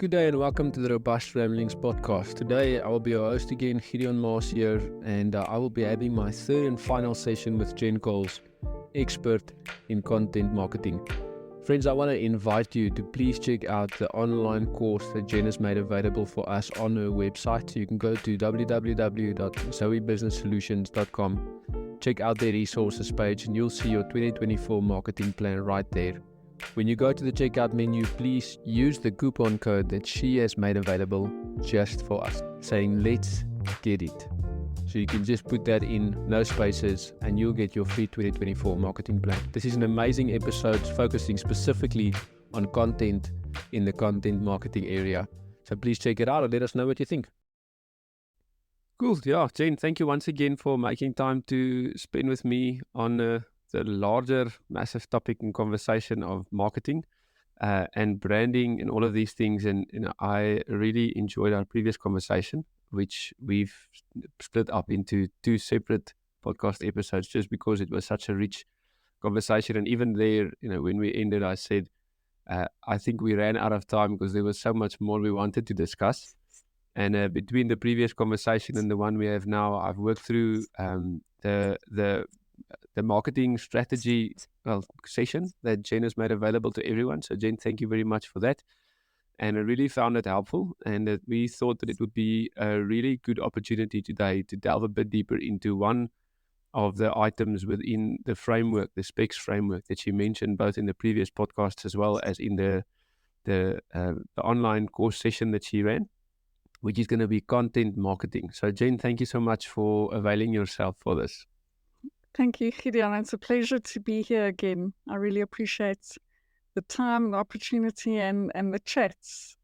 Good day and welcome to the Robust Ramblings podcast. Today I will be your host again, Gideon Maas here, and I will be having my third and final session with Jenn Coles, expert in content marketing. Friends, I want to invite you to please check out the online course that Jenn has made available for us on her website. You can go to www.zoebusinesssolutions.com, check out the resources page, and you'll see your 2024 marketing plan right there. When you go to the checkout menu, please use the coupon code that she has made available just for us, saying let's get it. So you can just put that in, no spaces, and you'll get your free 2024 marketing plan. This is an amazing episode focusing specifically on content in the content marketing area. So please check it out and let us know what you think. Cool. Yeah, Jenn, thank you once again for making time to spend with me on the larger, massive topic and conversation of marketing and branding and all of these things. And I really enjoyed our previous conversation, which we've split up into two separate podcast episodes just because it was such a rich conversation. And even there, when we ended, I said, I think we ran out of time because there was so much more we wanted to discuss. And between the previous conversation and the one we have now, I've worked through the marketing strategy session that Jenn has made available to everyone. So Jenn, thank you very much for that. And I really found it helpful, and that we thought that it would be a really good opportunity today to delve a bit deeper into one of the items within the framework, the specs framework that she mentioned both in the previous podcasts as well as in the online course session that she ran, which is going to be content marketing. So Jenn, thank you so much for availing yourself for this. Thank you, Gideon. It's a pleasure to be here again. I really appreciate the time, the opportunity, and the chats.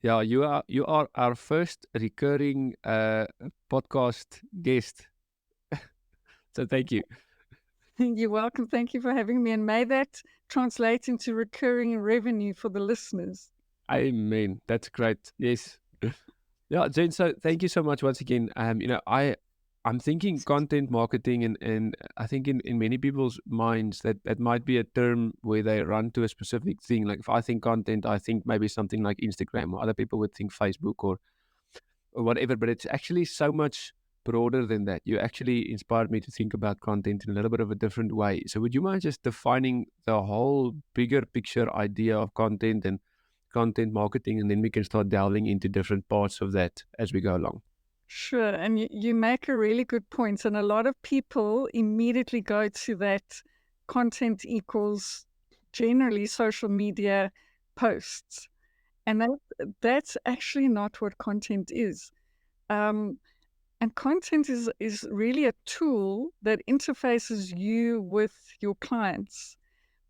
Yeah, you are our first recurring podcast guest. So thank you. You're welcome. Thank you for having me. And may that translate into recurring revenue for the listeners. Amen. That's great. Yes. Yeah, Jenn, so thank you so much once again. I'm thinking content marketing, and I think in many people's minds that might be a term where they run to a specific thing. Like if I think content, I think maybe something like Instagram, or other people would think Facebook or whatever, but it's actually so much broader than that. You actually inspired me to think about content in a little bit of a different way. So would you mind just defining the whole bigger picture idea of content and content marketing, and then we can start delving into different parts of that as we go along? Sure. And you make a really good point. And a lot of people immediately go to that content equals generally social media posts. And that's actually not what content is. And content is really a tool that interfaces you with your clients,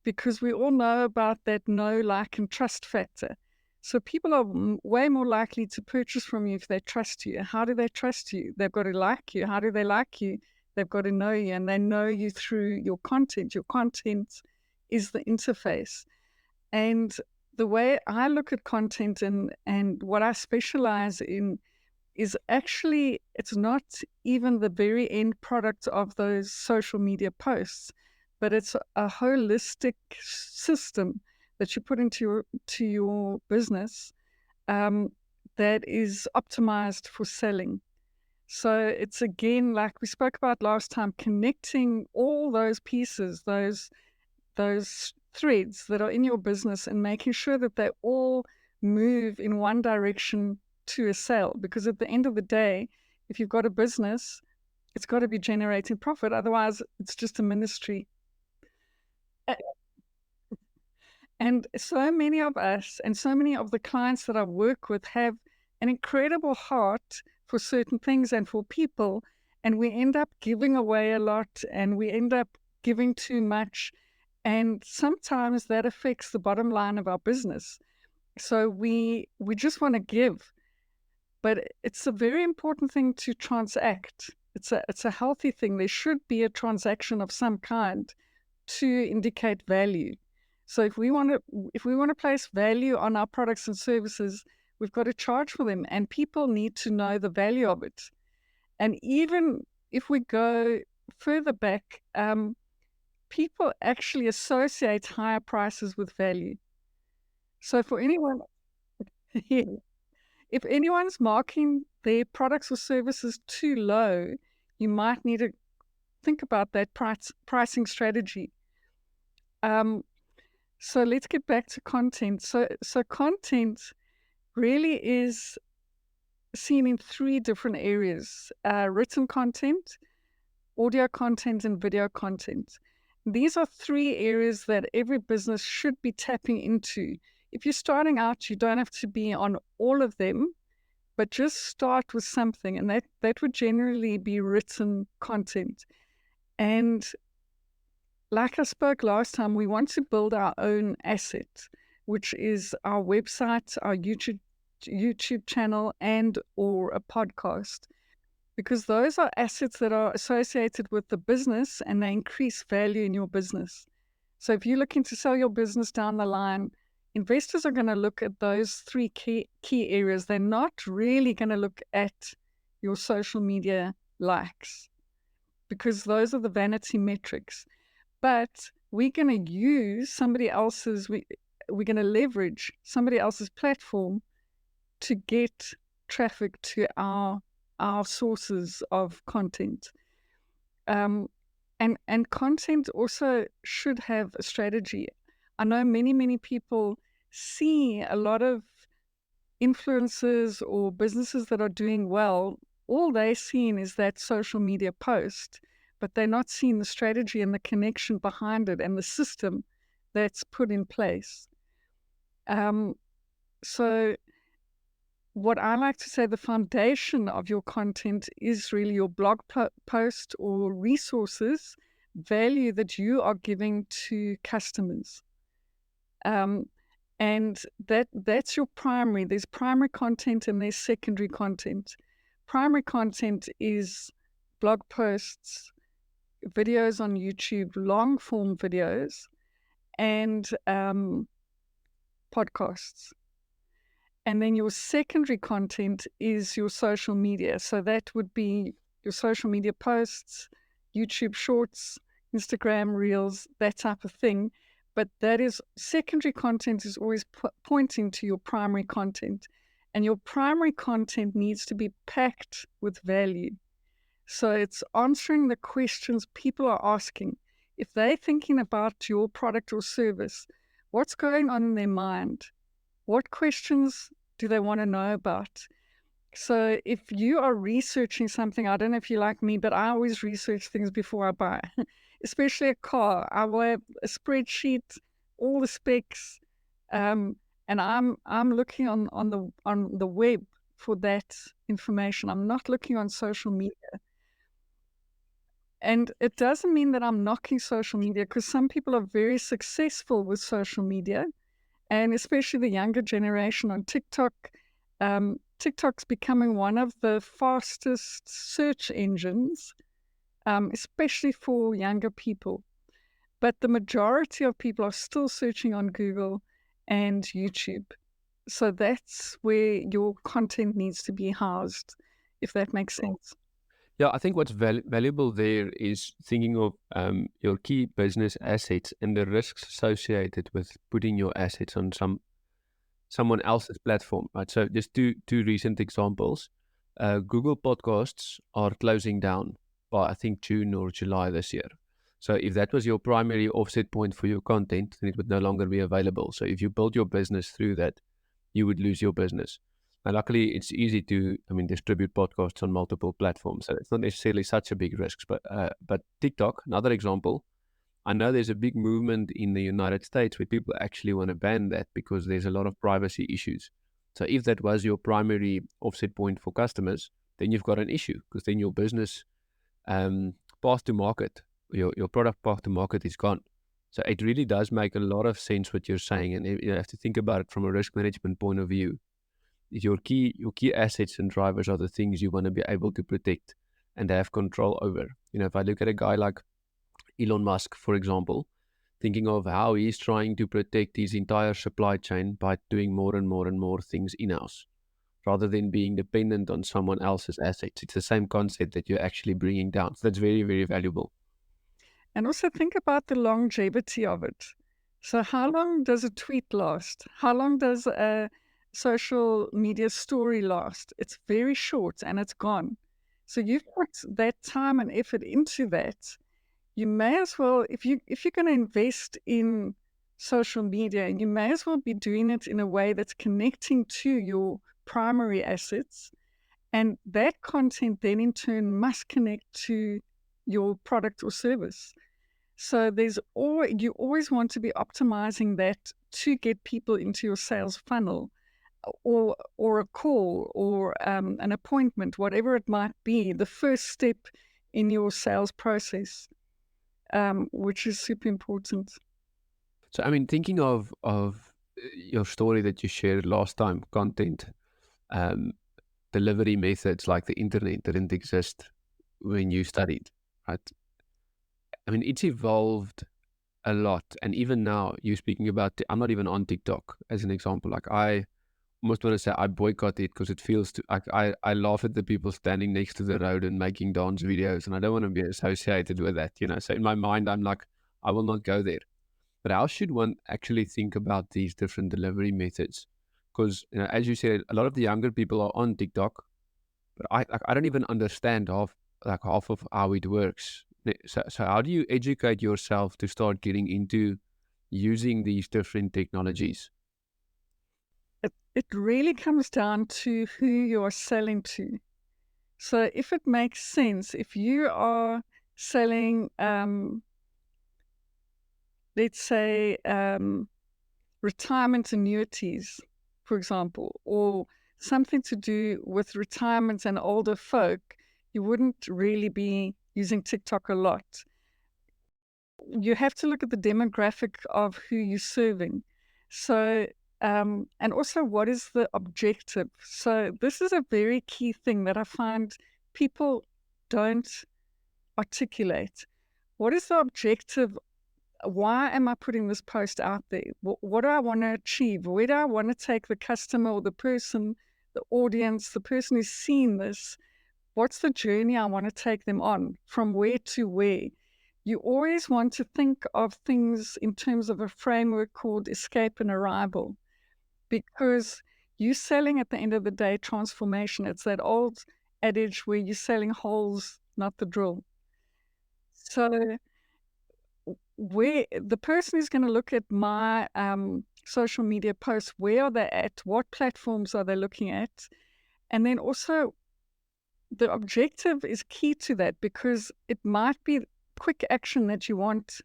because we all know about that know, like, and trust factor. So people are way more likely to purchase from you if they trust you. How do they trust you? They've got to like you. How do they like you? They've got to know you, and they know you through your content. Your content is the interface. And the way I look at content and what I specialize in is actually, it's not even the very end product of those social media posts, but it's a holistic system that you put into your business that is optimized for selling. So it's, again, like we spoke about last time, connecting all those pieces, those threads that are in your business, and making sure that they all move in one direction to a sale. Because at the end of the day, if you've got a business, it's got to be generating profit. Otherwise, it's just a ministry. And so many of us and so many of the clients that I work with have an incredible heart for certain things and for people, and we end up giving away a lot, and we end up giving too much, and sometimes that affects the bottom line of our business. So we just want to give, but it's a very important thing to transact. It's a healthy thing. There should be a transaction of some kind to indicate value. So if we want to place value on our products and services, we've got to charge for them, and people need to know the value of it. And even if we go further back, people actually associate higher prices with value. So for anyone If anyone's marking their products or services too low, you might need to think about that pricing strategy. So let's get back to content. So content really is seen in three different areas: written content, audio content, and video content. These are three areas that every business should be tapping into. If you're starting out, you don't have to be on all of them, but just start with something, and that would generally be written content. And like I spoke last time, we want to build our own asset, which is our website, our YouTube channel, and or a podcast, because those are assets that are associated with the business and they increase value in your business. So if you're looking to sell your business down the line, investors are going to look at those three key areas. They're not really going to look at your social media likes, because those are the vanity metrics. But we're going to use somebody else's, we're going to leverage somebody else's platform to get traffic to our sources of content. And content also should have a strategy. I know many people see a lot of influencers or businesses that are doing well. All they're seeing is that social media post, but they're not seeing the strategy and the connection behind it and the system that's put in place. So what I like to say, the foundation of your content is really your blog post or resources, value that you are giving to customers. And that's your primary. There's primary content and there's secondary content. Primary content is blog posts, videos on YouTube, long form videos, and podcasts. And then your secondary content is your social media. So that would be your social media posts, YouTube shorts, Instagram reels, that type of thing. But that is secondary content is always pointing to your primary content. And your primary content needs to be packed with value. So it's answering the questions people are asking. If they're thinking about your product or service, what's going on in their mind? What questions do they want to know about? So if you are researching something, I don't know if you're like me, but I always research things before I buy, especially a car. I will have a spreadsheet, all the specs, and I'm looking on the web for that information. I'm not looking on social media. And it doesn't mean that I'm knocking social media, because some people are very successful with social media, and especially the younger generation on TikTok. TikTok's becoming one of the fastest search engines, especially for younger people. But the majority of people are still searching on Google and YouTube. So that's where your content needs to be housed, if that makes sense. Yeah, I think what's valuable there is thinking of your key business assets and the risks associated with putting your assets on someone else's platform, right? So just two recent examples. Google Podcasts are closing down by, I think, June or July this year. So if that was your primary offset point for your content, then it would no longer be available. So if you build your business through that, you would lose your business. And luckily, it's easy to, distribute podcasts on multiple platforms. So it's not necessarily such a big risk. But TikTok, another example, I know there's a big movement in the United States where people actually want to ban that because there's a lot of privacy issues. So if that was your primary offset point for customers, then you've got an issue, because then your business path to market, your product path to market is gone. So it really does make a lot of sense what you're saying, and you have to think about it from a risk management point of view. Your key assets and drivers are the things you want to be able to protect and have control over. If I look at a guy like Elon Musk, for example, thinking of how he's trying to protect his entire supply chain by doing more and more and more things in-house, rather than being dependent on someone else's assets. It's the same concept that you're actually bringing down. So that's very, very valuable. And also think about the longevity of it. So how long does a tweet last? How long does a social media story last? It's very short and it's gone. So you've put that time and effort into that. You may as well, if you're going to invest in social media, you may as well be doing it in a way that's connecting to your primary assets. And that content then in turn must connect to your product or service. So you always want to be optimizing that to get people into your sales funnel or a call or an appointment, whatever it might be, the first step in your sales process, which is super important. So, I mean, thinking of your story that you shared last time, content, um, delivery methods like the internet didn't exist when you studied, right? I mean, it's evolved a lot, and even now, you speaking about, I'm not even on TikTok as an example. Like I almost want to say I boycott it because it feels too. Like I laugh at the people standing next to the road and making dance videos, and I don't want to be associated with that. So in my mind, I'm like, I will not go there. But how should one actually think about these different delivery methods? Because as you said, a lot of the younger people are on TikTok, but I don't even understand half of how it works. So how do you educate yourself to start getting into using these different technologies? It really comes down to who you're selling to. So if it makes sense, if you are selling, let's say, retirement annuities, for example, or something to do with retirement and older folk, you wouldn't really be using TikTok a lot. You have to look at the demographic of who you're serving. So, and also what is the objective? So, this is a very key thing that I find people don't articulate. What is the objective? Why am I putting this post out there? What do I want to achieve? Where do I want to take the customer or the person, the audience, the person who's seen this? What's the journey I want to take them on? From where to where? You always want to think of things in terms of a framework called escape and arrival, because you're selling at the end of the day transformation. It's that old adage where you're selling holes, not the drill. So where the person is going to look at my social media posts, where are they at? What platforms are they looking at? And then also the objective is key to that, because it might be quick action that you want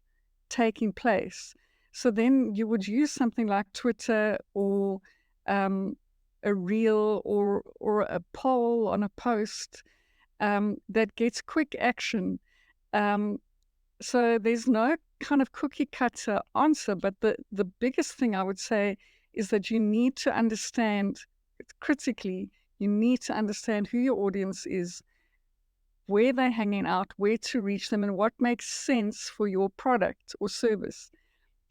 taking place. So then you would use something like Twitter or a reel or a poll on a post that gets quick action. So there's no kind of cookie cutter answer, but the biggest thing I would say is that you need to understand critically, you need to understand who your audience is, where they're hanging out, where to reach them, and what makes sense for your product or service.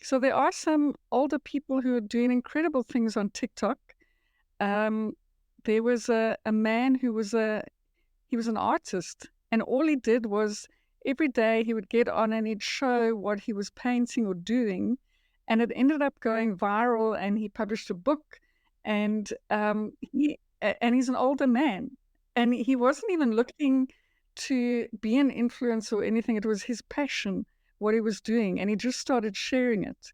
So there are some older people who are doing incredible things on TikTok. There was a man who was he was an artist, and all he did was every day he would get on and he'd show what he was painting or doing, and it ended up going viral, and he published a book, and he's an older man, and he wasn't even looking to be an influencer or anything. It was his passion, what he was doing, and he just started sharing it.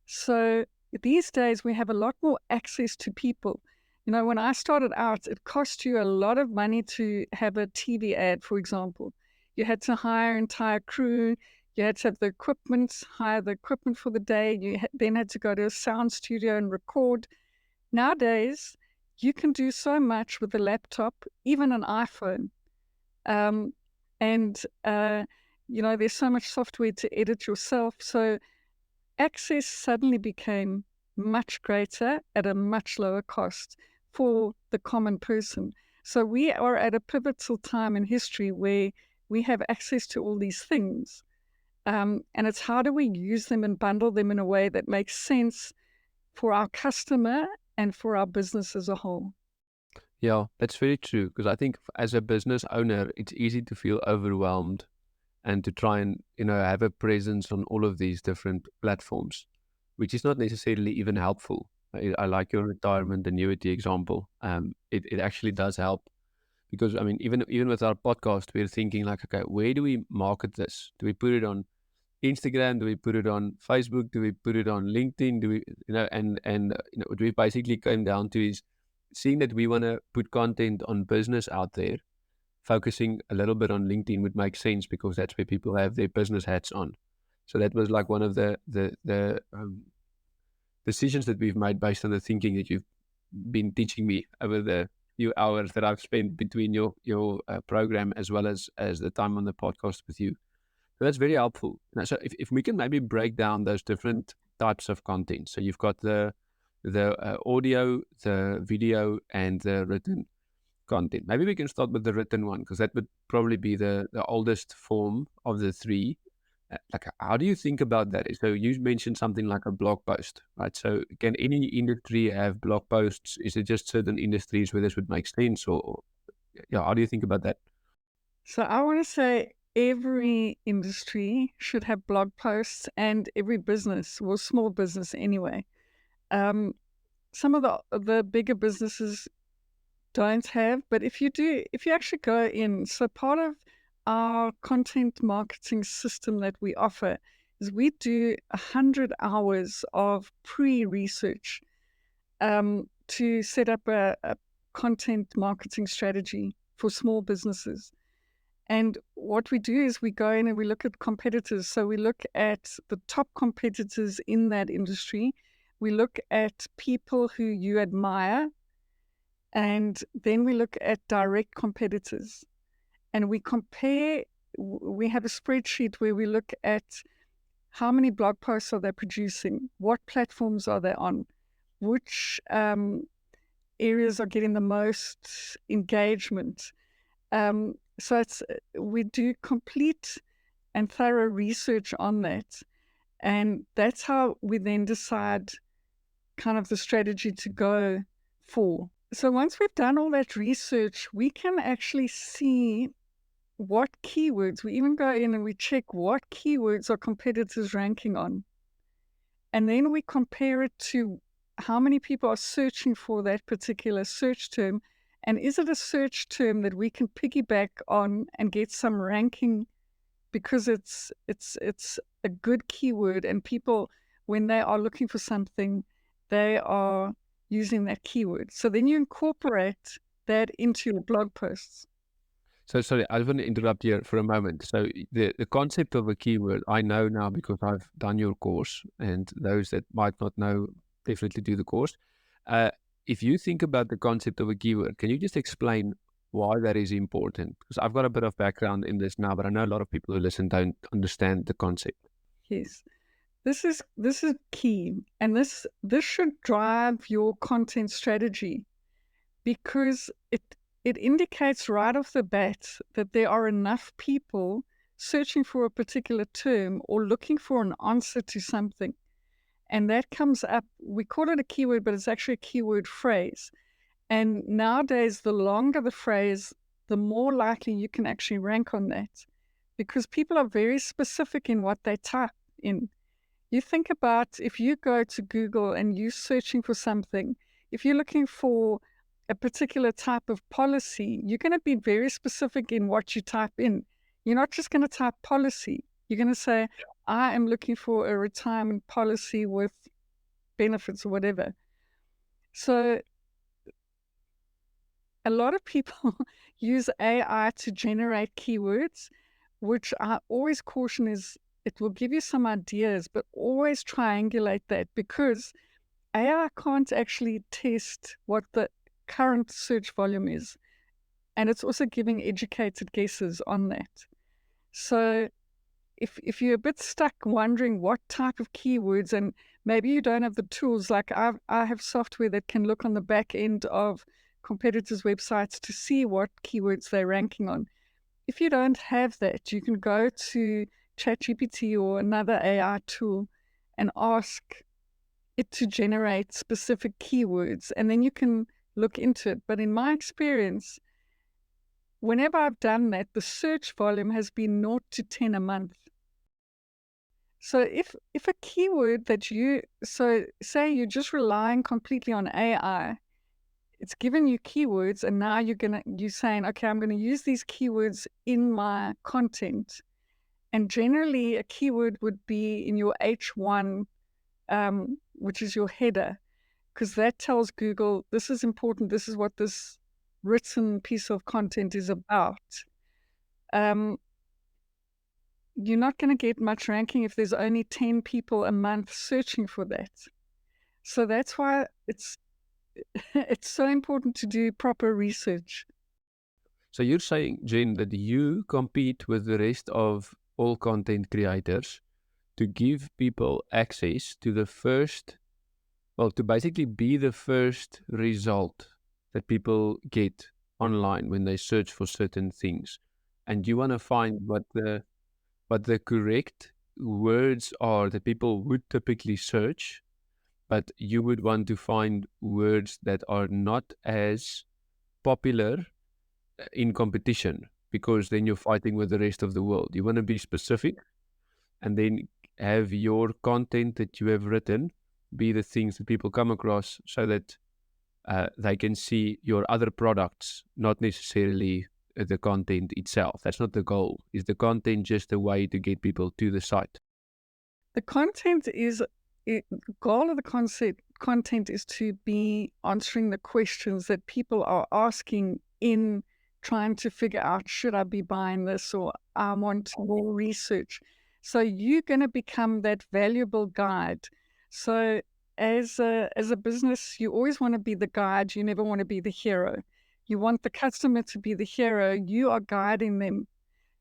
So these days we have a lot more access to people. When I started out, it cost you a lot of money to have a TV ad, for example. You had to hire an entire crew. You had to have the equipment, hire the equipment for the day. You then had to go to a sound studio and record. Nowadays, you can do so much with a laptop, even an iPhone. And there's so much software to edit yourself. So access suddenly became much greater at a much lower cost for the common person. So we are at a pivotal time in history where we have access to all these things. And it's how do we use them and bundle them in a way that makes sense for our customer and for our business as a whole. Yeah, that's very true. Because I think as a business owner, it's easy to feel overwhelmed and to try and have a presence on all of these different platforms, which is not necessarily even helpful. I like your retirement annuity example. It actually does help because I mean, even with our podcast, we're thinking like, okay, where do we market this? Do we put it on Instagram? Do we put it on Facebook? Do we put it on LinkedIn? Do we, what we basically came down to is seeing that we want to put content on business out there. Focusing a little bit on LinkedIn would make sense because that's where people have their business hats on. So that was like one of the decisions that we've made based on the thinking that you've been teaching me over the few hours that I've spent between your program as well as the time on the podcast with you. So that's very helpful. Now, so if we can maybe break down those different types of content. So you've got the audio, the video, and the written content. Maybe we can start with the written one because that would probably be the oldest form of the three. Like, how do you think about that? So you mentioned something like a blog post, right? So can any industry have blog posts? Is it just certain industries where this would make sense, or yeah? How do you think about that? So I want to say every industry should have blog posts, and every business, well, small business anyway. Some of the bigger businesses don't have, but if you do, if you actually go in, so part of our content marketing system that we offer is we do 100 hours of pre-research to set up a content marketing strategy for small businesses. And what we do is we go in and we look at competitors. So we look at the top competitors in that industry. We look at people who you admire. And then we look at direct competitors. And we compare, we have a spreadsheet where we look at how many blog posts are they producing, what platforms are they on, which areas are getting the most engagement. So we do complete and thorough research on that. And that's how we then decide kind of the strategy to go for. So once we've done all that research, we can actually see what keywords, we even go in and we check what keywords are competitors ranking on. And then we compare it to how many people are searching for that particular search term. And is it a search term that we can piggyback on and get some ranking because it's a good keyword, and people, when they are looking for something, they are using that keyword. So then you incorporate that into your blog posts. So sorry, I want to interrupt here for a moment. So the concept of a keyword, I know now because I've done your course, and those that might not know definitely do the course. If you think about the concept of a keyword, can you just explain why that is important? Because I've got a bit of background in this now, but I know a lot of people who listen don't understand the concept. Yes. This is key, and this should drive your content strategy, because it indicates right off the bat that there are enough people searching for a particular term or looking for an answer to something. And that comes up, we call it a keyword, but it's actually a keyword phrase. And nowadays, the longer the phrase, the more likely you can actually rank on that, because people are very specific in what they type in. You think about if you go to Google and you're searching for something, if you're looking for a particular type of policy, you're going to be very specific in what you type in. You're not just going to type policy. You're going to say, I am looking for a retirement policy with benefits or whatever. So a lot of people use AI to generate keywords, which I always caution is it will give you some ideas, but always triangulate that, because AI can't actually test what the current search volume is. And it's also giving educated guesses on that. So if you're a bit stuck wondering what type of keywords, and maybe you don't have the tools, like I have software that can look on the back end of competitors' websites to see what keywords they're ranking on. If you don't have that, you can go to ChatGPT or another AI tool and ask it to generate specific keywords, and then you can look into it. But in my experience, whenever I've done that, the search volume has been 0 to 10 a month. So if a keyword that so say you're just relying completely on AI, it's given you keywords, and now you're saying, okay, I'm gonna use these keywords in my content. And generally, a keyword would be in your H1, which is your header, because that tells Google this is important. This is what this written piece of content is about. Um, you're not going to get much ranking if there's only 10 people a month searching for that. So that's why it's it's so important to do proper research. So you're saying, Jen, that you compete with the rest of all content creators to give people access to the first, well, to basically be the first result that people get online when they search for certain things. And you want to find what the correct words are that people would typically search, but you would want to find words that are not as popular in competition, because then you're fighting with the rest of the world. You want to be specific and then have your content that you have written be the things that people come across, so that they can see your other products, not necessarily the content itself. That's not the goal. Is the content just a way to get people to the site? The content is the goal of the content is to be answering the questions that people are asking in trying to figure out, should I be buying this, or I want more research. So you're going to become that valuable guide. So as a business, you always want to be the guide. You never want to be the hero. You want the customer to be the hero. You are guiding them.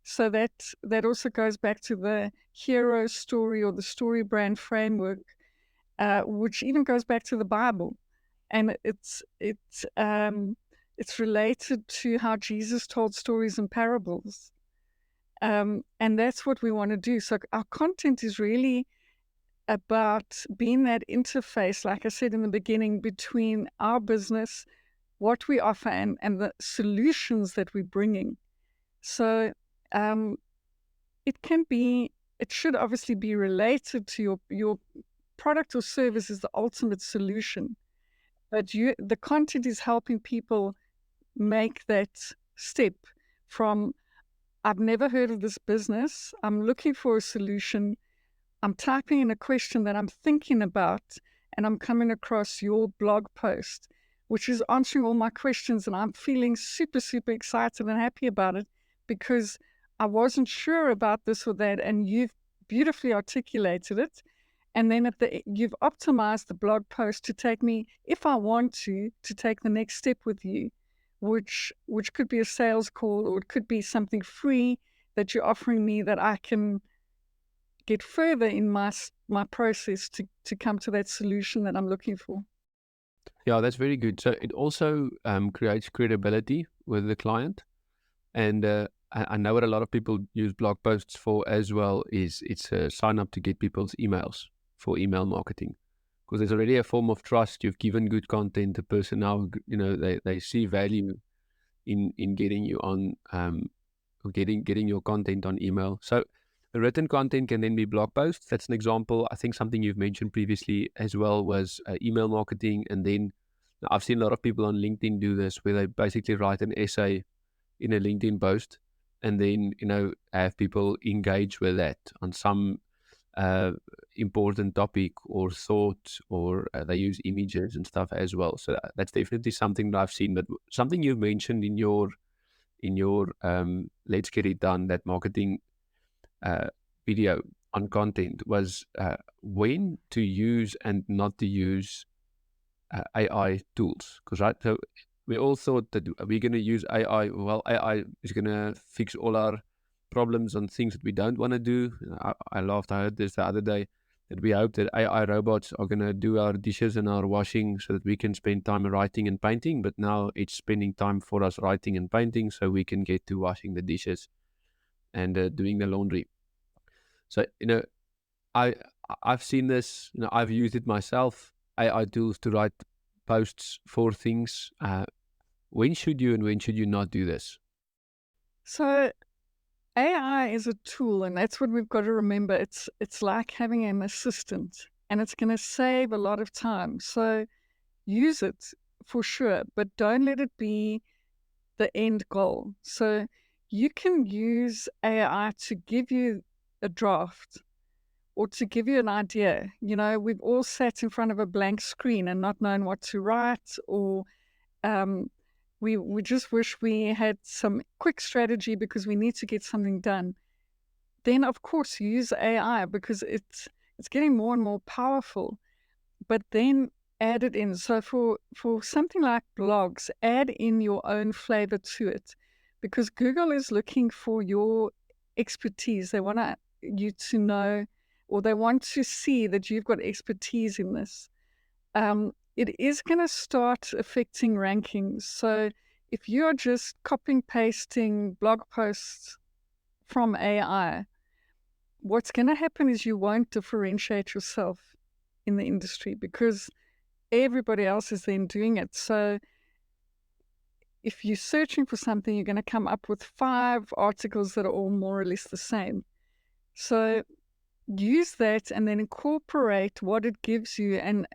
So that also goes back to the hero story or the story brand framework, which even goes back to the Bible, and it's related to how Jesus told stories and parables, and that's what we want to do. So our content is really about being that interface, like I said in the beginning, between our business, what we offer, and the solutions that we're bringing. So it should obviously be related to your product or service is the ultimate solution, but the content is helping people make that step from, I've never heard of this business, I'm looking for a solution, I'm typing in a question that I'm thinking about, and I'm coming across your blog post, which is answering all my questions, and I'm feeling super, super excited and happy about it, because I wasn't sure about this or that, and you've beautifully articulated it. And then you've optimized the blog post to take me, if I want to take the next step with you, which could be a sales call, or it could be something free that you're offering me that I can get further in my process to come to that solution that I'm looking for. Yeah, that's very good. So it also creates credibility with the client. And I know what a lot of people use blog posts for as well is it's a sign up to get people's emails for email marketing, because there's already a form of trust. You've given good content. The person now, they see value in getting you on, getting your content on email. So the written content can then be blog posts. That's an example. I think something you've mentioned previously as well was email marketing. And then I've seen a lot of people on LinkedIn do this, where they basically write an essay in a LinkedIn post, and then have people engage with that on some important topic or thought, or they use images and stuff as well. So that's definitely something that I've seen. But something you've mentioned in your Let's Get It Done, that marketing video on content, was when to use and not to use AI tools. Because right, so we all thought that we're going to use AI. Well, AI is going to fix all our problems on things that we don't want to do. I laughed. I heard this the other day, that we hope that AI robots are going to do our dishes and our washing so that we can spend time writing and painting. But now it's spending time for us writing and painting so we can get to washing the dishes and doing the laundry. So, I, I've seen this, I've used it myself, AI tools to write posts for things. When should you and when should you not do this? So AI is a tool, and that's what we've got to remember. It's like having an assistant, and it's going to save a lot of time. So use it for sure, but don't let it be the end goal. So you can use AI to give you a draft or to give you an idea. You know, we've all sat in front of a blank screen and not known what to write, or um, we just wish we had some quick strategy because we need to get something done. Then of course use AI because it's getting more and more powerful. But then add it in. So for something like blogs, add in your own flavor to it, because Google is looking for your expertise. They want you to know, or they want to see that you've got expertise in this. It is going to start affecting rankings. So if you're just copying, pasting blog posts from AI, what's going to happen is you won't differentiate yourself in the industry because everybody else is then doing it. So if you're searching for something, you're going to come up with 5 articles that are all more or less the same. So use that and then incorporate what it gives you and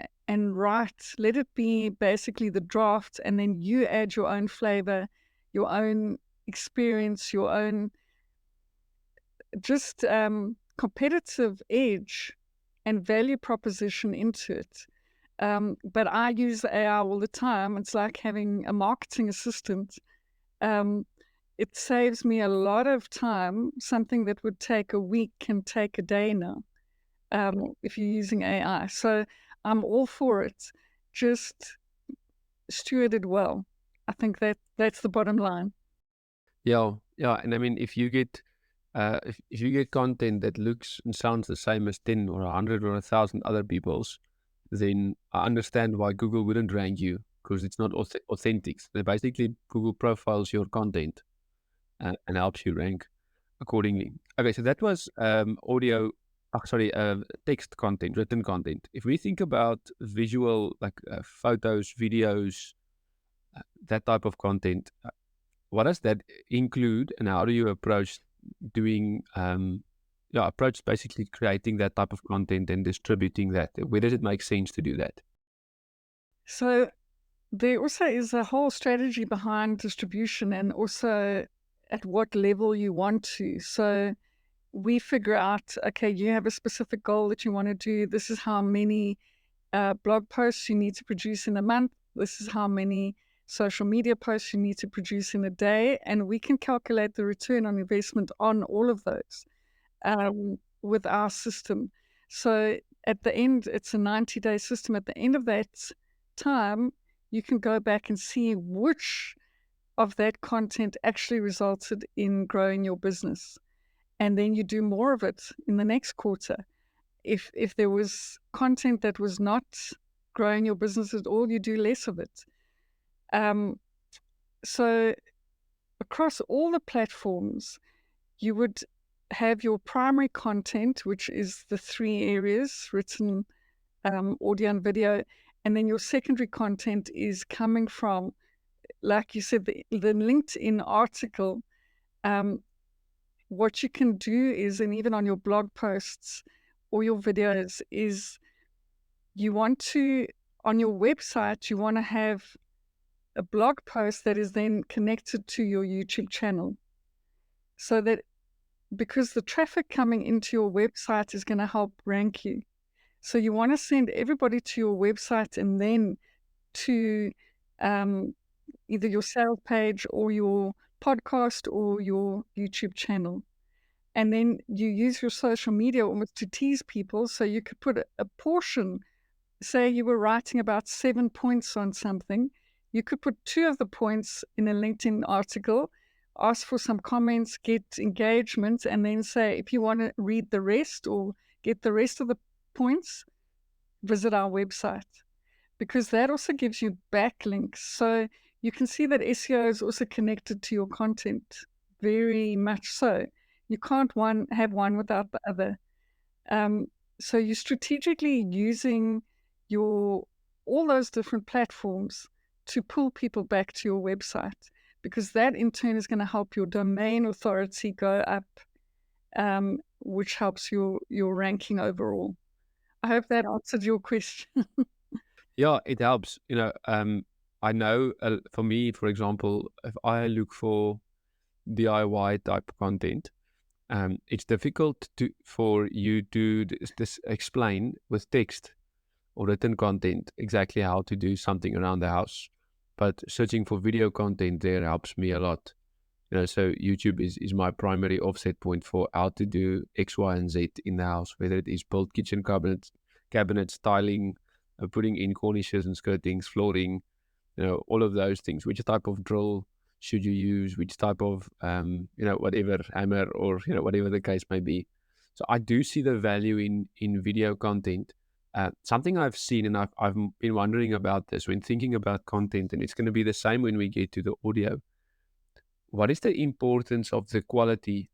write. Let it be basically the draft, and then you add your own flavor, your own experience, your own just competitive edge and value proposition into it. But I use AI all the time. It's like having a marketing assistant. It saves me a lot of time. Something that would take a week can take a day now, if you're using AI. So I'm all for it. Just steward it well. I think that's the bottom line. Yeah, yeah. And I mean, if you get content that looks and sounds the same as 10 or 100 or 1,000 other people's, then I understand why Google wouldn't rank you, because it's not authentic. They basically, Google profiles your content and helps you rank accordingly. Okay, so that was text content, written content. If we think about visual, like photos, videos, that type of content, what does that include, and how do you approach doing? Approach basically creating that type of content and distributing that. Where does it make sense to do that? So there also is a whole strategy behind distribution, and also at what level you want to. So we figure out, okay, you have a specific goal that you want to do. This is how many blog posts you need to produce in a month. This is how many social media posts you need to produce in a day. And we can calculate the return on investment on all of those with our system. So at the end, it's a 90-day system. At the end of that time, you can go back and see which of that content actually resulted in growing your business. And then you do more of it in the next quarter. If there was content that was not growing your business at all, you do less of it. So across all the platforms, you would have your primary content, which is the 3 areas: written, audio and video. And then your secondary content is coming from, like you said, the LinkedIn article. What you can do is, and even on your blog posts or your videos, is you want to, on your website, you want to have a blog post that is then connected to your YouTube channel. So that, because the traffic coming into your website is going to help rank you. So you want to send everybody to your website and then to either your sales page or your podcast or your YouTube channel. And then you use your social media almost to tease people. So you could put a portion, say you were writing about 7 points on something, you could put 2 of the points in a LinkedIn article, ask for some comments, get engagement, and then say, if you want to read the rest or get the rest of the points, visit our website, because that also gives you backlinks. So you can see that SEO is also connected to your content, very much so. You can't have one without the other. So you're strategically using all those different platforms to pull people back to your website. because that in turn is going to help your domain authority go up, which helps your ranking overall. I hope that answered your question. Yeah, it helps. I know for me, for example, if I look for DIY type content, it's difficult for you to this explain with text or written content exactly how to do something around the house. But searching for video content there helps me a lot. So YouTube is my primary offset point for how to do X, Y, and Z in the house, whether it is build kitchen cabinets, tiling, putting in cornices and skirtings, flooring, all of those things. Which type of drill should you use? Which type of, whatever hammer or, whatever the case may be. So I do see the value in video content. Something I've seen, and I've been wondering about this when thinking about content, and it's going to be the same when we get to the audio. What is the importance of the quality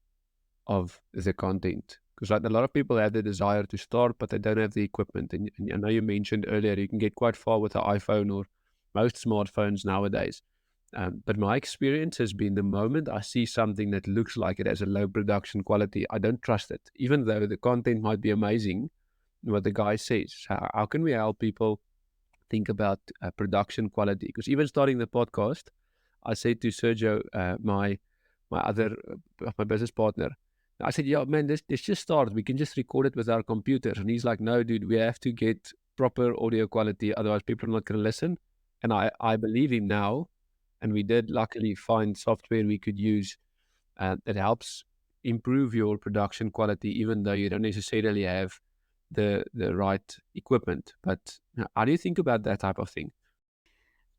of the content? Because a lot of people have the desire to start, but they don't have the equipment. And I know you mentioned earlier, you can get quite far with the iPhone or most smartphones nowadays. But my experience has been the moment I see something that looks like it has a low production quality, I don't trust it, even though the content might be amazing, what the guy says. How can we help people think about production quality? Because even starting the podcast, I said to Sergio, my business partner, I said, "Yeah, man, let's just start. We can just record it with our computers." And he's like, "No, dude, we have to get proper audio quality, otherwise people are not going to listen." And I believe him now. And we did luckily find software we could use that helps improve your production quality, even though you don't necessarily have the right equipment. But how do you think about that type of thing?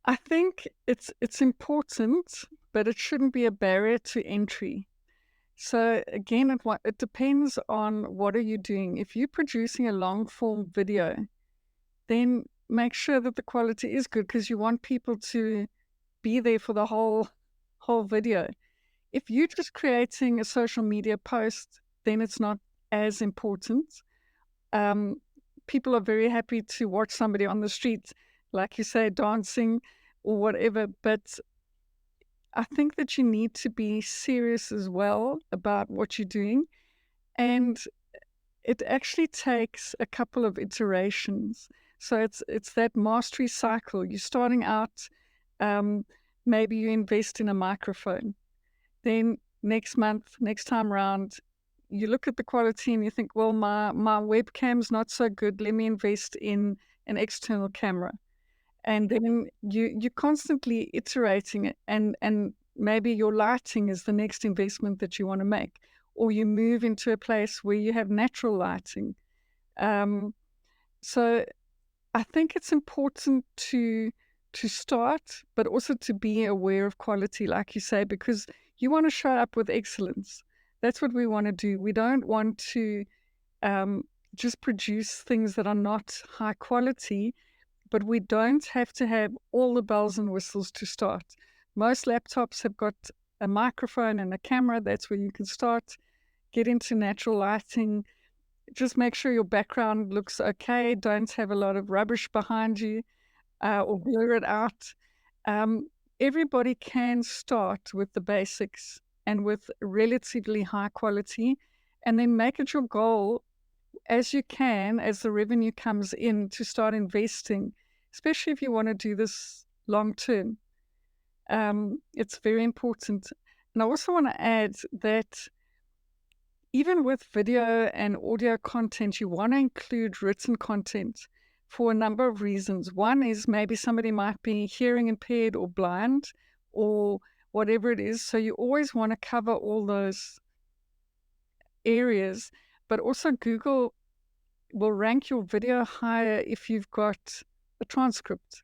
I think it's important, but it shouldn't be a barrier to entry. So again, it depends on what are you doing. If you're producing a long form video, then make sure that the quality is good, because you want people to be there for the whole video. If you're just creating a social media post, then it's not as important. People are very happy to watch somebody on the street, like you say, dancing or whatever, but I think that you need to be serious as well about what you're doing. And it actually takes a couple of iterations. So it's that mastery cycle. You're starting out, maybe you invest in a microphone. Then next time around, you look at the quality and you think, well, my webcam's not so good. Let me invest in an external camera. And then you're constantly iterating it, and maybe your lighting is the next investment that you want to make, or you move into a place where you have natural lighting. So I think it's important to start, but also to be aware of quality, like you say, because you want to show up with excellence. That's what we want to do. We don't want to just produce things that are not high quality, but we don't have to have all the bells and whistles to start. Most laptops have got a microphone and a camera. That's where you can start. Get into natural lighting. Just make sure your background looks okay. Don't have a lot of rubbish behind you or blur it out. Everybody can start with the basics and with relatively high quality, and then make it your goal as you can, as the revenue comes in, to start investing, especially if you want to do this long term. It's very important. And I also want to add that even with video and audio content, you want to include written content for a number of reasons. One is maybe somebody might be hearing impaired or blind or whatever it is. So you always want to cover all those areas, but also Google will rank your video higher if you've got a transcript,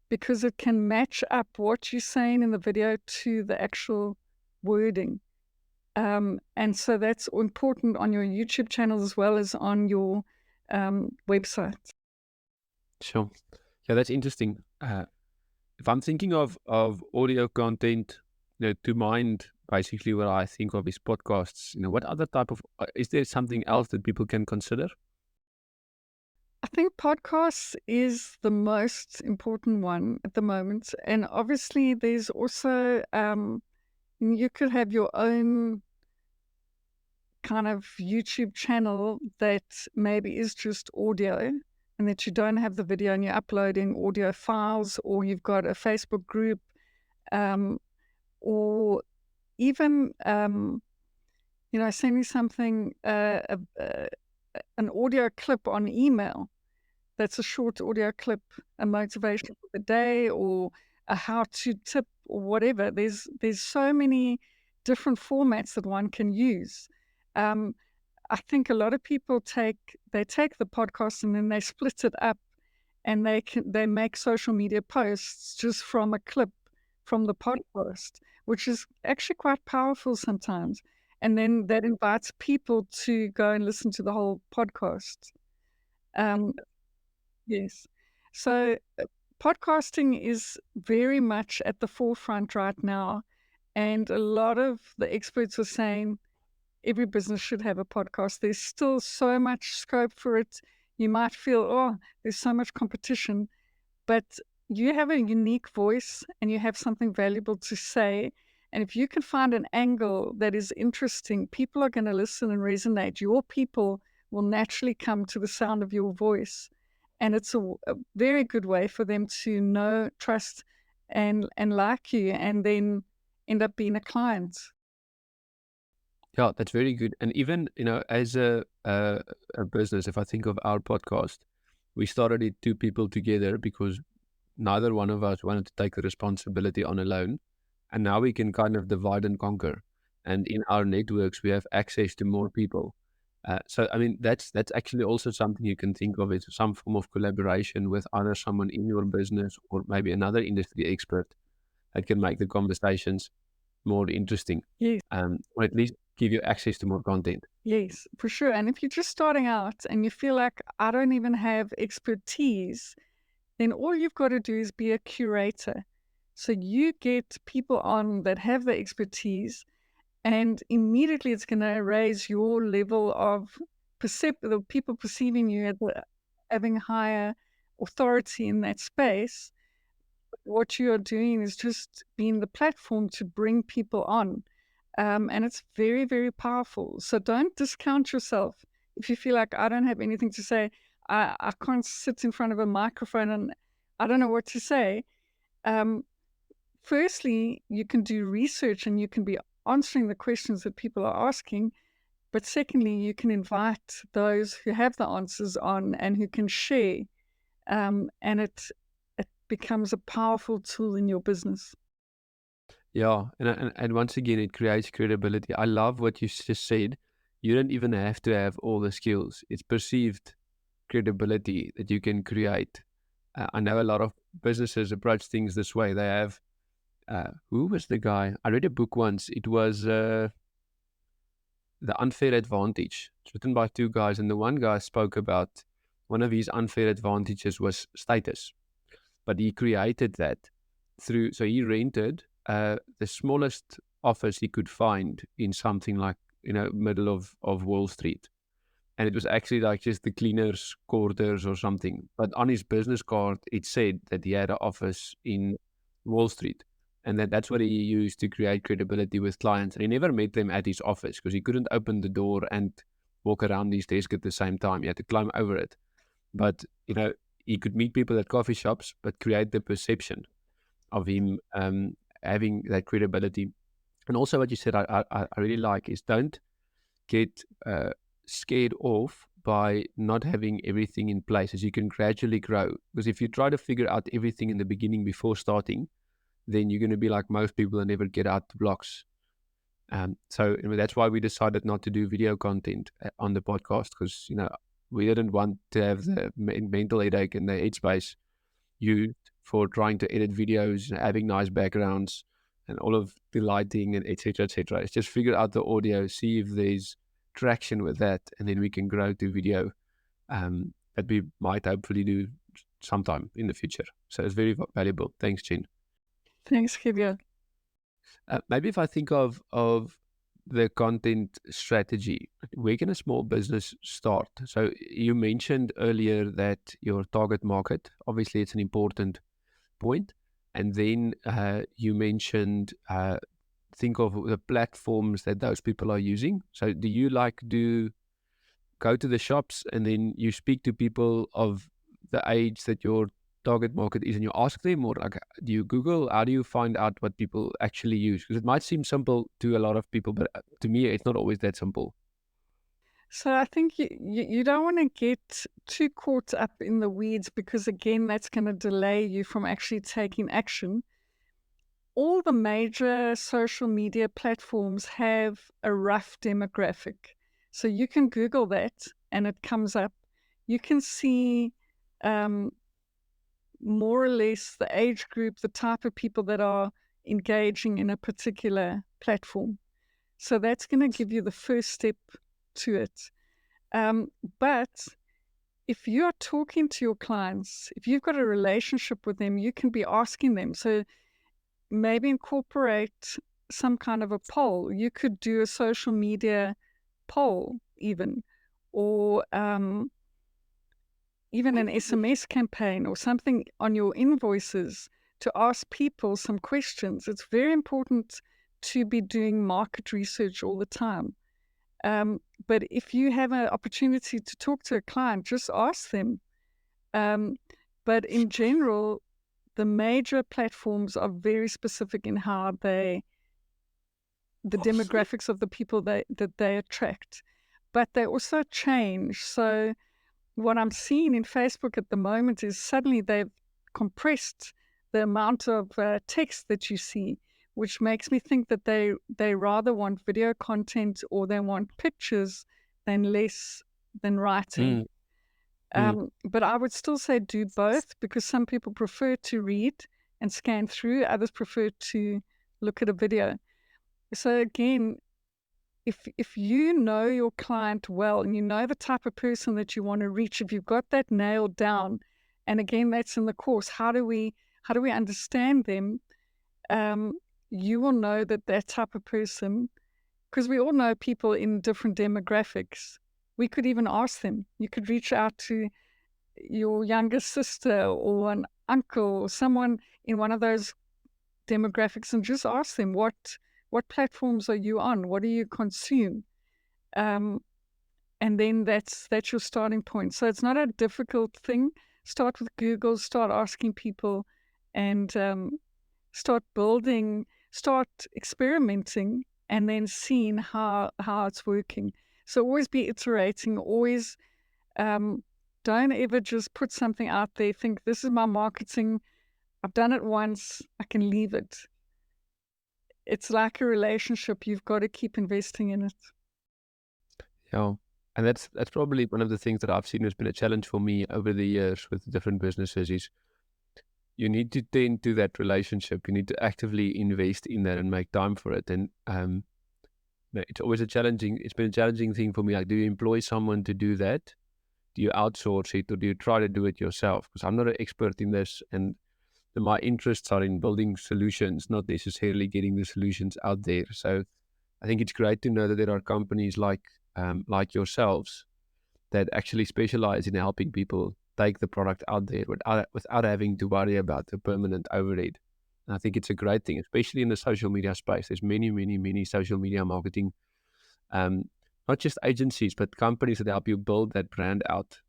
because it can match up what you're saying in the video to the actual wording. And so that's important on your YouTube channel as well as on your website. Sure. Yeah, that's interesting. If I'm thinking of audio content, to mind basically what I think of is podcasts, what other type of, is there something else that people can consider? I think podcasts is the most important one at the moment. And obviously, there's also, you could have your own kind of YouTube channel that maybe is just audio and that you don't have the video and you're uploading audio files, or you've got a Facebook group, um, or even, sending something, an audio clip on email. That's a short audio clip, a motivation for the day, or a how-to tip, or whatever. There's so many different formats that one can use. Um, I think a lot of people take the podcast and then they split it up, and they make social media posts just from a clip from the podcast, which is actually quite powerful sometimes. And then that invites people to go and listen to the whole podcast. Um, yes. So podcasting is very much at the forefront right now. And a lot of the experts are saying every business should have a podcast. There's still so much scope for it. You might feel, oh, there's so much competition, but you have a unique voice and you have something valuable to say. And if you can find an angle that is interesting, people are going to listen and resonate. Your people will naturally come to the sound of your voice. And it's a very good way for them to know, trust, and like you, and then end up being a client. Yeah, that's very good. And even, as a business, if I think of our podcast, we started it two people together because neither one of us wanted to take the responsibility on alone. And now we can kind of divide and conquer. And in our networks, we have access to more people. So, I mean, that's actually also something you can think of as some form of collaboration with either someone in your business or maybe another industry expert that can make the conversations more interesting, Yes. or at least give you access to more content. Yes, for sure. And if you're just starting out and you feel like I don't even have expertise, then all you've got to do is be a curator. So you get people on that have the expertise, and immediately it's going to raise your level of the people perceiving you as having higher authority in that space. What you are doing is just being the platform to bring people on. And it's very, very powerful. So don't discount yourself. If you feel like I don't have anything to say, I can't sit in front of a microphone and I don't know what to say. Um, Firstly, you can do research and you can be answering the questions that people are asking. But secondly, you can invite those who have the answers on and who can share. And it becomes a powerful tool in your business. Yeah, and once again, it creates credibility. I love what you just said. You don't even have to have all the skills. It's perceived credibility that you can create. I know a lot of businesses approach things this way. They have, who was the guy? I read a book once. It was The Unfair Advantage. It's written by two guys, and the one guy spoke about one of his unfair advantages was status, but he created that so he rented the smallest office he could find in something like, middle of Wall Street. And it was actually like just the cleaner's quarters or something. But on his business card, it said that he had an office in Wall Street. And that's what he used to create credibility with clients. And he never met them at his office because he couldn't open the door and walk around his desk at the same time. He had to climb over it. But, he could meet people at coffee shops, but create the perception of him having that credibility. And also what you said, I really like is don't get scared off by not having everything in place, as you can gradually grow. Because if you try to figure out everything in the beginning before starting, then you're going to be like most people and never get out the blocks. So that's why we decided not to do video content on the podcast, because we didn't want to have the mental headache and the headspace used for trying to edit videos, having nice backgrounds, and all of the lighting and etc. etc. It's just figure out the audio, see if there's traction with that, and then we can grow to video. That we might hopefully do sometime in the future. So it's very valuable. Thanks, Jen. Thanks, Kivya. Maybe if I think of the content strategy, where can a small business start? So you mentioned earlier that your target market, obviously it's an important point. And then you mentioned think of the platforms that those people are using. So do you go to the shops and then you speak to people of the age that your target market is and you ask them, or like, do you Google? How do you find out what people actually use? Because it might seem simple to a lot of people, but to me, it's not always that simple. So I think you don't want to get too caught up in the weeds because, again, that's going to delay you from actually taking action. All the major social media platforms have a rough demographic. So you can Google that and it comes up. You can see um, more or less the age group, the type of people that are engaging in a particular platform. So that's going to give you the first step to it. But if you're talking to your clients, if you've got a relationship with them, you can be asking them. So maybe incorporate some kind of a poll. You could do a social media poll, even, or even an SMS campaign or something on your invoices to ask people some questions. It's very important to be doing market research all the time. But if you have an opportunity to talk to a client, just ask them. But in general, the major platforms are very specific in how the demographics of the people that they attract. But they also change. So what I'm seeing in Facebook at the moment is suddenly they've compressed the amount of text that you see, which makes me think that they rather want video content or they want pictures than less than writing. But I would still say do both, because some people prefer to read and scan through, others prefer to look at a video. So again, if you know your client well and you know the type of person that you want to reach, if you've got that nailed down, and again, that's in the course, how do we understand them? You will know that type of person, because we all know people in different demographics. We could even ask them. You could reach out to your younger sister or an uncle or someone in one of those demographics and just ask them, what platforms are you on? What do you consume? And then that's your starting point. So it's not a difficult thing. Start with Google, start asking people, and start building, start experimenting, and then seeing how it's working. So always be iterating, always don't ever just put something out there, think this is my marketing, I've done it once, I can leave it. It's like a relationship, you've got to keep investing in it. Yeah. And that's probably one of the things that I've seen has been a challenge for me over the years with different businesses is you need to tend to that relationship. You need to actively invest in that and make time for it. And it's always it's been a challenging thing for me. Like, do you employ someone to do that? Do you outsource it, or do you try to do it yourself? Because I'm not an expert in this, and my interests are in building solutions, not necessarily getting the solutions out there. So I think it's great to know that there are companies like yourselves that actually specialize in helping people take the product out there without having to worry about the permanent overhead. And I think it's a great thing, especially in the social media space. There's many social media marketing, not just agencies, but companies that help you build that brand out.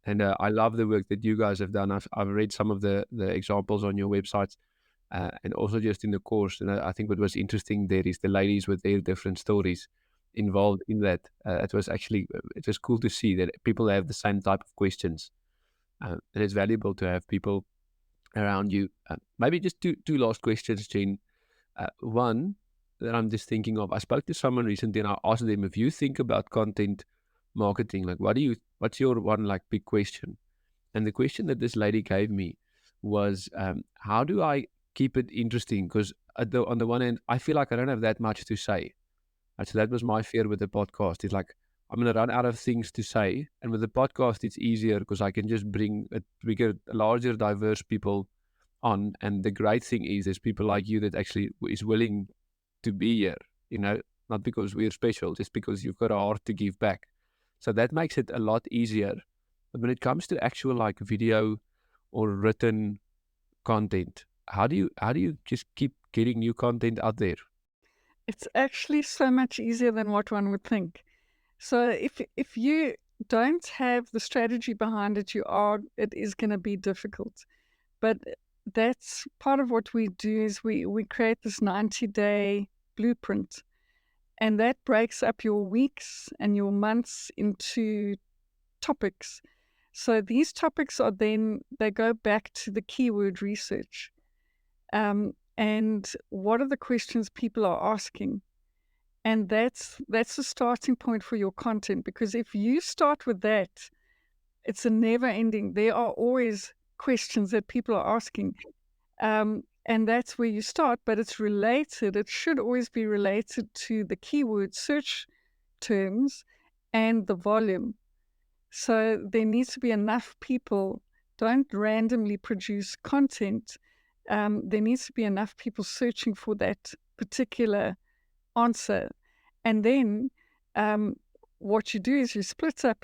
And I love the work that you guys have done. I've read some of the examples on your websites, and also just in the course. And I think what was interesting there is the ladies with their different stories involved in that. It was cool to see that people have the same type of questions, and it's valuable to have people around you. Maybe just two last questions, Jenn. One that I'm just thinking of. I spoke to someone recently, and I asked them, if you think about content marketing, like what's your one like big question? And the question that this lady gave me was, how do I keep it interesting? Because on the one hand, I feel like I don't have that much to say. And so that was my fear with the podcast. It's like, I'm going to run out of things to say. And with the podcast, it's easier because I can just bring a bigger, larger, diverse people on. And the great thing is there's people like you that actually is willing to be here, not because we're special, just because you've got a heart to give back. So that makes it a lot easier. But when it comes to actual like video or written content, how do you just keep getting new content out there? It's actually so much easier than what one would think. So if you don't have the strategy behind it, it is going to be difficult. But that's part of what we do is we create this 90-day blueprint, and that breaks up your weeks and your months into topics. So these topics they go back to the keyword research. And what are the questions people are asking? And that's the starting point for your content, because if you start with that, it's a never ending. There are always questions that people are asking. And that's where you start, but it's related. It should always be related to the keyword search terms and the volume. So there needs to be enough people. Don't randomly produce content. There needs to be enough people searching for that particular answer. And then what you do is you split up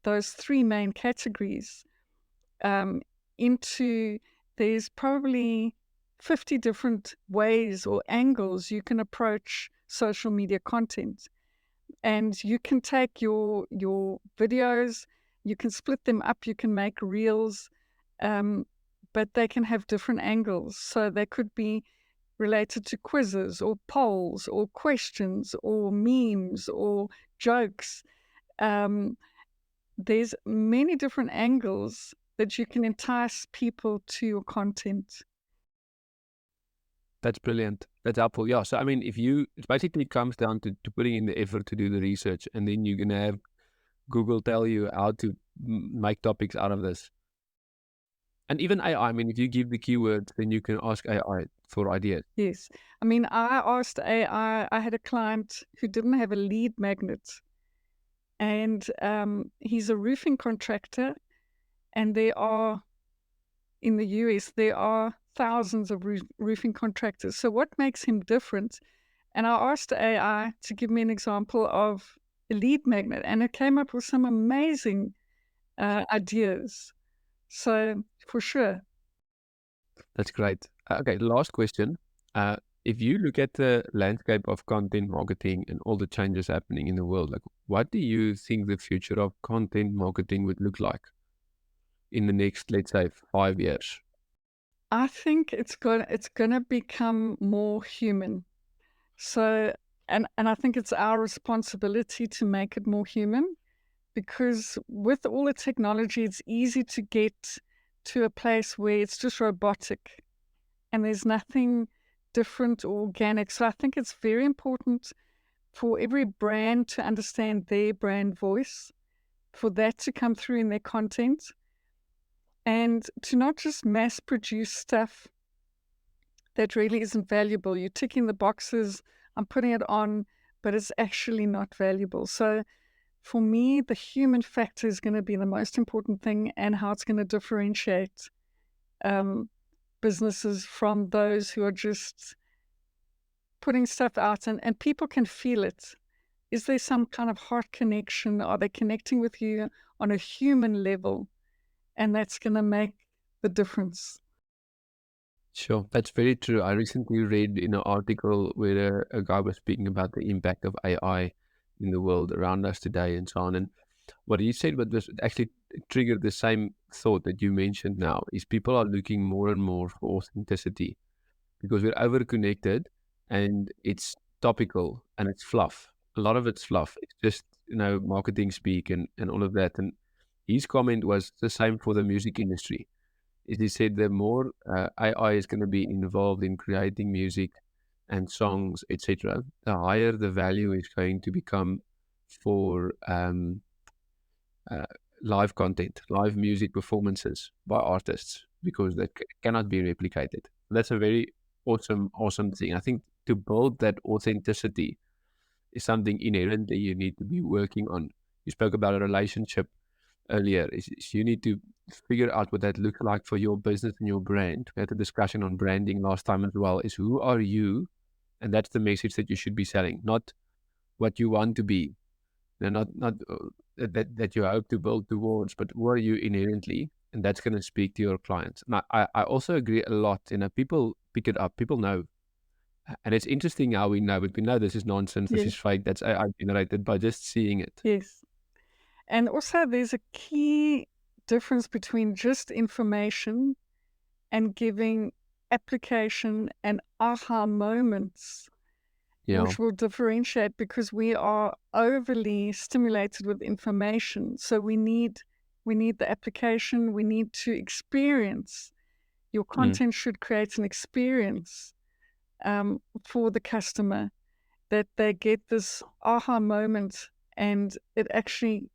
those three main categories into, there's probably 50 different ways or angles you can approach social media content. And you can take your videos, you can split them up, you can make reels, but they can have different angles. So they could be related to quizzes or polls or questions or memes or jokes. There's many different angles that you can entice people to your content. That's brilliant. That's helpful. Yeah. So I mean, it basically comes down to putting in the effort to do the research, and then you're gonna have Google tell you how to make topics out of this. And even AI. I mean, if you give the keywords, then you can ask AI for ideas. Yes. I mean, I asked AI, I had a client who didn't have a lead magnet, and he's a roofing contractor, and in the US, there are thousands of roofing contractors. So what makes him different? And I asked AI to give me an example of a lead magnet, and it came up with some amazing ideas. So for sure. That's great. Okay, last question. If you look at the landscape of content marketing and all the changes happening in the world, like what do you think the future of content marketing would look like in the next, let's say, 5 years? I think it's gonna become more human. So, and I think it's our responsibility to make it more human, because with all the technology, it's easy to get to a place where it's just robotic and there's nothing different or organic. So I think it's very important for every brand to understand their brand voice, for that to come through in their content, and to not just mass produce stuff that really isn't valuable. You're ticking the boxes, I'm putting it on, but it's actually not valuable. So for me, the human factor is going to be the most important thing, and how it's going to differentiate businesses from those who are just putting stuff out, and people can feel it. Is there some kind of heart connection? Are they connecting with you on a human level? And that's going to make the difference. Sure, that's very true. I recently read in an article where a guy was speaking about the impact of AI in the world around us today and so on. And what he said was actually triggered the same thought that you mentioned now, is people are looking more and more for authenticity because we're over connected and it's topical and it's fluff. A lot of it's fluff. It's just, marketing speak and all of that. And his comment was the same for the music industry. He said the more AI is going to be involved in creating music and songs, etc., the higher the value is going to become for uh, live content, live music performances by artists, because that cannot be replicated. That's a very awesome thing. I think to build that authenticity is something inherently you need to be working on. You spoke about a relationship earlier. Is you need to figure out what that looks like for your business and your brand. We had a discussion on branding last time as well. Is who are you, and that's the message that you should be selling, not what you want to be. Not that you hope to build towards, but who are you inherently, and that's going to speak to your clients. And I also agree a lot. People pick it up. People know, and it's interesting how we know. But we know this is nonsense. This Yes. is fake. That's AI generated by just seeing it. Yes. And also, there's a key difference between just information and giving application and aha moments, Yeah. which will differentiate, because we are overly stimulated with information. So we need the application. We need to experience. Your content should create an experience for the customer, that they get this aha moment, and it actually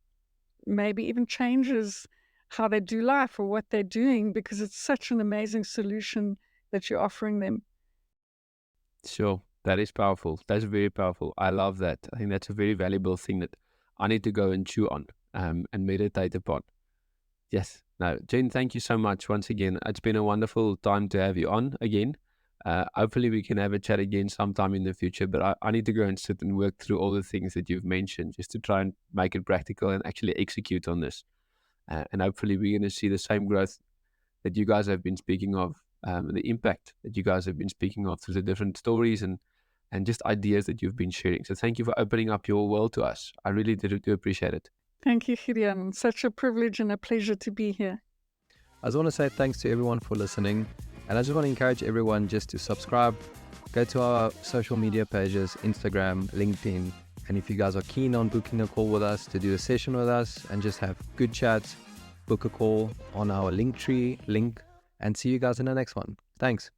maybe even changes how they do life or what they're doing, because it's such an amazing solution that you're offering them. Sure. That is powerful. That's very powerful. I love that. I think that's a very valuable thing that I need to go and chew on and meditate upon. Yes. No, Jenn, thank you so much once again. It's been a wonderful time to have you on again. Hopefully we can have a chat again sometime in the future, but I need to go and sit and work through all the things that you've mentioned just to try and make it practical and actually execute on this. And hopefully we're going to see the same growth that you guys have been speaking of, the impact that you guys have been speaking of through the different stories and just ideas that you've been sharing. So thank you for opening up your world to us. I really do appreciate it. Thank you, Gideon. Such a privilege and a pleasure to be here. I just want to say thanks to everyone for listening. And I just want to encourage everyone just to subscribe, go to our social media pages, Instagram, LinkedIn. And if you guys are keen on booking a call with us, to do a session with us and just have good chats, book a call on our Linktree link, and see you guys in the next one. Thanks.